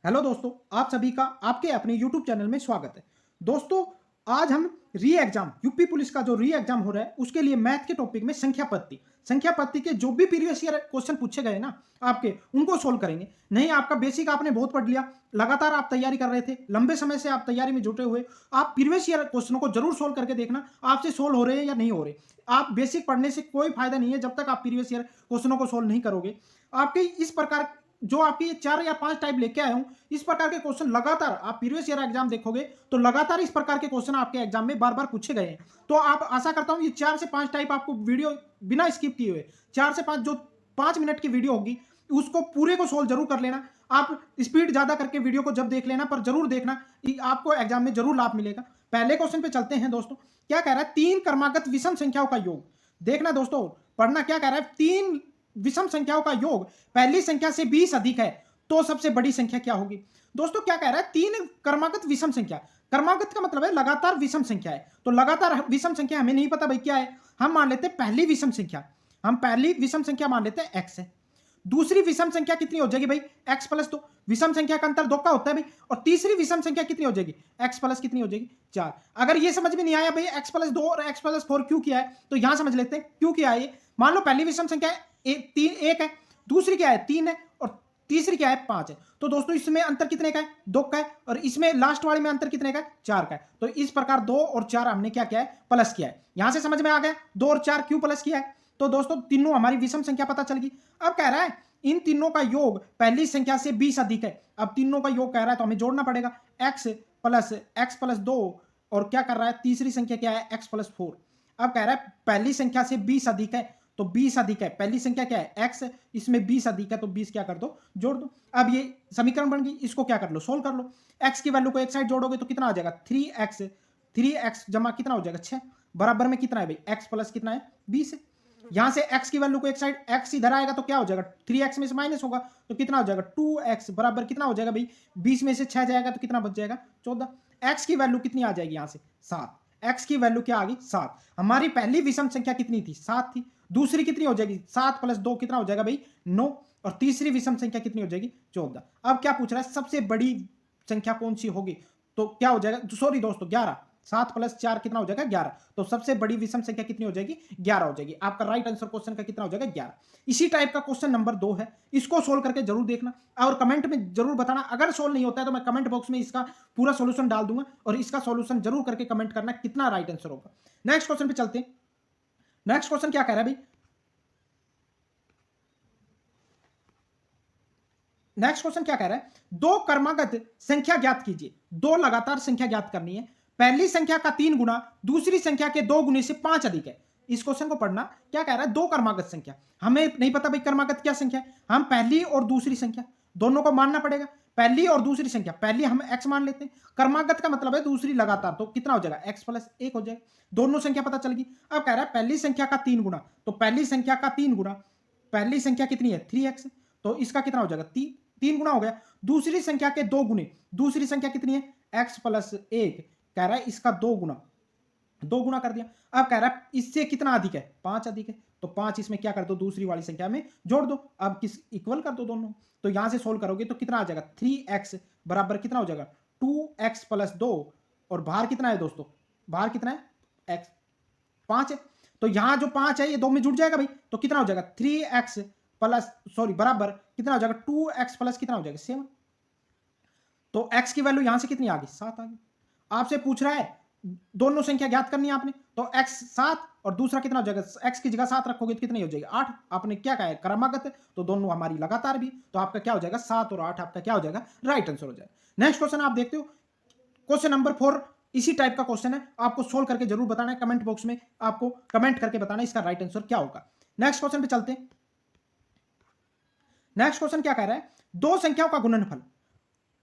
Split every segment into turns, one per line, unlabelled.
Hello दोस्तों, आप सभी का आपके अपने यूट्यूब चैनल में स्वागत है। दोस्तों, आज हम री एग्जाम यूपी पुलिस का जो री एग्जाम हो रहा है उसके लिए मैथ के टॉपिक में संख्या पत्ती के जो भी प्रीवियस ईयर क्वेश्चन पूछे गए ना आपके, उनको सोल्व करेंगे। नहीं, आपका बेसिक आपने बहुत पढ़ लिया, लगातार आप तैयारी कर रहे थे, लंबे समय से आप तैयारी में जुटे हुए, आप प्रीवियस ईयर क्वेश्चनों को जरूर सोल्व करके देखना आपसे सोल्व हो रहे हैं या नहीं हो रहे। आप बेसिक पढ़ने से कोई फायदा नहीं है जब तक आप प्रीवियस ईयर क्वेश्चनों को सोल्व नहीं करोगे। आपके इस प्रकार जो आपकी 4 या 5 टाइप लेके आया हूं, इस प्रकार के क्वेश्चन लगातार आप प्रीवियस ईयर एग्जाम देखोगे तो लगातार इस प्रकार के क्वेश्चन आपके एग्जाम में बार-बार पूछे गए हैं। तो आप आशा करता हूं ये 4 से 5 टाइप आपको वीडियो बिना स्किप किए हुए 4 से 5 जो 5 मिनट की वीडियो होगी उसको पूरे को सोल्व जरूर कर लेना। आप स्पीड ज्यादा करके वीडियो को जब देख लेना पर जरूर देखना, आपको एग्जाम में जरूर लाभ मिलेगा। पहले क्वेश्चन पे चलते हैं दोस्तों। क्या कह रहा है? 3 क्रमागत विषम संख्याओं का योग। देखना दोस्तों, पढ़ना क्या कह रहा है? 3 विषम संख्याओं का योग पहली संख्या से 20 अधिक है तो सबसे बड़ी संख्या क्या होगी? दोस्तों क्या कह रहा है? 3 क्रमागत विषम संख्या। क्रमागत का मतलब है लगातार विषम संख्या है, तो लगातार विषम संख्या हमें नहीं पता भाई क्या है। हम मान लेते हैं पहली विषम संख्या, हम पहली विषम संख्या मान लेते हैं x है। दूसरी विषम संख्या कितनी हो जाएगी भाई? x plus 2। विषम संख्या का अंतर 2 का होता है भाई। और तीसरी विषम संख्या कितनी हो जाएगी? x प्लस कितनी हो जाएगी? 4। अगर ये समझ में नहीं आया भाई x प्लस 2 और x प्लस 4 क्यों किया है, तो यहां समझ लेते हैं क्यों किया है ये। मान लो पहली विषम संख्या 1 है, दूसरी क्या है? 3 है, और तीसरी क्या है? 5 है। तो दोस्तों इसमें अंतर कितने का है? 2 का है। और इसमें लास्ट वाले में अंतर कितने का है? 4 का है। तो इस प्रकार 2 और 4 हमने क्या किया है? प्लस किया है। यहां से समझ में आ गया 2 और 4 क्यों प्लस किया है। तो दोस्तों तीनों हमारी विषम संख्या पता चल गई। अब कह रहा है इन तीनों का योग पहली संख्या से 20 अधिक है। अब तीनों का योग कह रहा है तो हमें जोड़ना पड़ेगा x प्लस 2, और क्या कर रहा है? तीसरी संख्या क्या है? x plus 4। अब कह रहा है पहली संख्या से 20 अधिक है, तो 20 अधिक है, पहली संख्या क्या है? x, इसमें 20 अधिक है तो 20 क्या कर दो? जोड़ दो। अब ये समीकरण बन गई, इसको क्या कर लो? सोल्व कर लो। x की वैल्यू को एक साइड जोड़ोगे तो कितना आ जाएगा? 3x जमा कितना हो जाएगा? 6। बराबर में कितना है भाई? x प्लस कितना है? 20 है। यहां से x की वैल्यू को एक साइड, x इधर आएगा तो क्या हो जाएगा? 3x में से माइनस होगा तो कितना हो जाएगा? 2x बराबर कितना हो जाएगा भाई? 20 में से 6 जाएगा तो कितना बच जाएगा? 14। x की वैल्यू कितनी आ जाएगी यहां से? 7। x की वैल्यू क्या आ गई? 7। हमारी पहली विषम संख्या कितनी थी? 7 थी। दूसरी कितनी हो जाएगी? 7 प्लस 2 कितना हो जाएगा भाई? 9। और तीसरी विषम संख्या कितनी हो जाएगी? 14। अब क्या पूछ रहा है? सबसे बड़ी संख्या कौन सी होगी? तो क्या हो जाएगा? सॉरी दोस्तों, 11। 7 प्लस 4 कितना हो जाएगा? 11। तो सबसे बड़ी विषम संख्या कितनी हो जाएगी? 11 हो जाएगी। आपका राइट आंसर क्वेश्चन का कितना हो जाएगा? 11। इसी टाइप का क्वेश्चन नंबर 2 है, इसको सोल्व करके जरूर देखना और कमेंट में जरूर बताना। अगर सोल्व नहीं होता है तो मैं कमेंट बॉक्स में इसका पूरा सॉल्यूशन डाल दूंगा और इसका सॉल्यूशन जरूर करके कमेंट करना कितना राइट आंसर होगा। नेक्स्ट क्वेश्चन पे चलते हैं। नेक्स्ट क्वेश्चन क्या कह रहा है भाई? नेक्स्ट क्वेश्चन क्या कह रहा है? दो क्रमागत संख्या ज्ञात कीजिए। दो लगातार संख्या ज्ञात करनी है। पहली संख्या का 3 गुना दूसरी संख्या के 2 गुने से 5 अधिक है। इस क्वेश्चन को पढ़ना। क्या कह रहा है? दो क्रमागत संख्या, हमें नहीं पता भाई क्रमागत क्या संख्या है। हम पहली और दूसरी संख्या दोनों को मानना पड़ेगा। पहली और दूसरी संख्या, पहली हम x मान लेते हैं, क्रमागत का मतलब है दूसरी लगातार, तो कितना हो जाएगा? x प्लस 1 हो जाएगा। दोनों संख्या पता चल गई। अब कह रहा है पहली संख्या का 3 गुना, तो पहली संख्या का 3 गुना, पहली संख्या कितनी है? 3x, तो इसका कितना हो जाएगा? 3 गुना हो गया। दूसरी संख्या के 2 गुने, दूसरी संख्या कितनी है? x प्लस 1, कह रहा है इसका 2 गुना, 2 गुना कर दिया। अब कह रहा है इससे कितना अधिक है? 5 अधिक है, तो 5 इसमें क्या कर दो? दूसरी वाली संख्या में जोड़ दो। अब किस इक्वल कर दो दोनों, तो यहां से सोल्व करोगे तो कितना आ जाएगा? 3x बराबर कितना हो जाएगा? 2x प्लस 2, और बाहर कितना है दोस्तों? बाहर कितना है? x 5 है, तो यहां जो 5 है ये 2 में जुड़ जाएगा भाई, तो कितना हो जाएगा? 3x प्लस, सॉरी, बराबर कितना हो जाएगा? 2x प्लस कितना हो जाएगा? 7। तो x की वैल्यू यहां से कितनी आ गई? 7 आ गई। आपसे पूछ रहा है दोनों संख्या ज्ञात करनी है आपने, तो x 7 और दूसरा कितना हो जाएगा? x की जगह 7 रखोगे तो कितनी हो जाएगी? 8। आपने क्या कहा है? क्रमागत है, तो दोनों हमारी लगातार भी, तो आपका क्या हो जाएगा? 7 और 8 आपका क्या हो जाएगा? राइट आंसर हो जाएगा। नेक्स्ट क्वेश्चन आप देखते हो, क्वेश्चन नंबर 4 इसी टाइप का क्वेश्चन है, आपको सोल्व करके जरूर बताना है। कमेंट बॉक्स में आपको कमेंट करके बताना है इसका राइट आंसर क्या होगा। नेक्स्ट क्वेश्चन पे चलते हैं। नेक्स्ट क्वेश्चन क्या कह रहा है? दो संख्याओं का गुणनफल,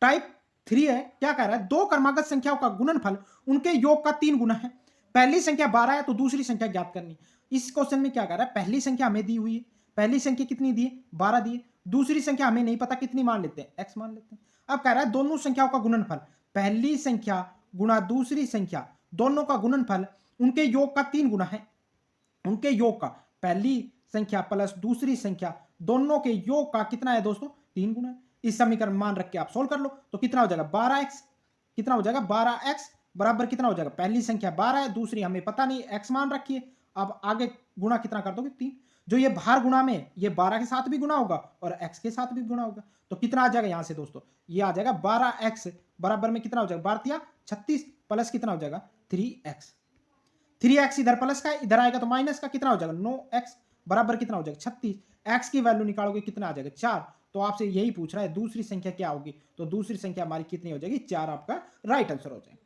टाइप 3 है। क्या कह रहा है? दो क्रमागत संख्याओं का गुणनफल उनके योग का 3 गुना है। पहली संख्या 12 है तो दूसरी संख्या ज्ञात करनी। इस क्वेश्चन में क्या कह रहा है? पहली संख्या हमें दी हुई है, पहली संख्या कितनी दी है? 12 दी है। दूसरी संख्या हमें नहीं पता कितनी, मान लेते हैं x मान लेते हैं। अब कह रहा है दोनों संख्याओं का गुणनफल, पहली संख्या गुणा दूसरी संख्या, दोनों का गुणनफल उनके योग का 3 गुना है। उनके योग का, पहली संख्या प्लस दूसरी संख्या, दोनों के योग का कितना है दोस्तों? 3 गुना है। इस समीकरण मान रख के आप सोल्व कर लो। तो कितना हो जाएगा 12x, कितना हो जाएगा 12x बराबर कितना हो जाएगा, पहली संख्या 12 है, दूसरी हमें पता नहीं x मान रखिए। अब आगे गुणा कितना कर दोगे 3, जो ये बाहर गुणा में ये 12 के साथ भी गुणा होगा और x के साथ भी गुणा होगा। तो कितना आ जाएगा यहां से दोस्तों, ये आ जाएगा 12x बराबर में कितना हो जाएगा 12 36 प्लस कितना हो जाएगा 3x। 3x इधर प्लस का इधर आएगा तो माइनस का, कितना हो जाएगा 9x बराबर कितना हो जाएगा 36। x की वैल्यू निकालोगे कितना आ जाएगा 4। तो आपसे यही पूछ रहा है दूसरी संख्या क्या होगी, तो दूसरी संख्या हमारी कितनी हो जाएगी 4 आपका राइट आंसर हो जाएगा।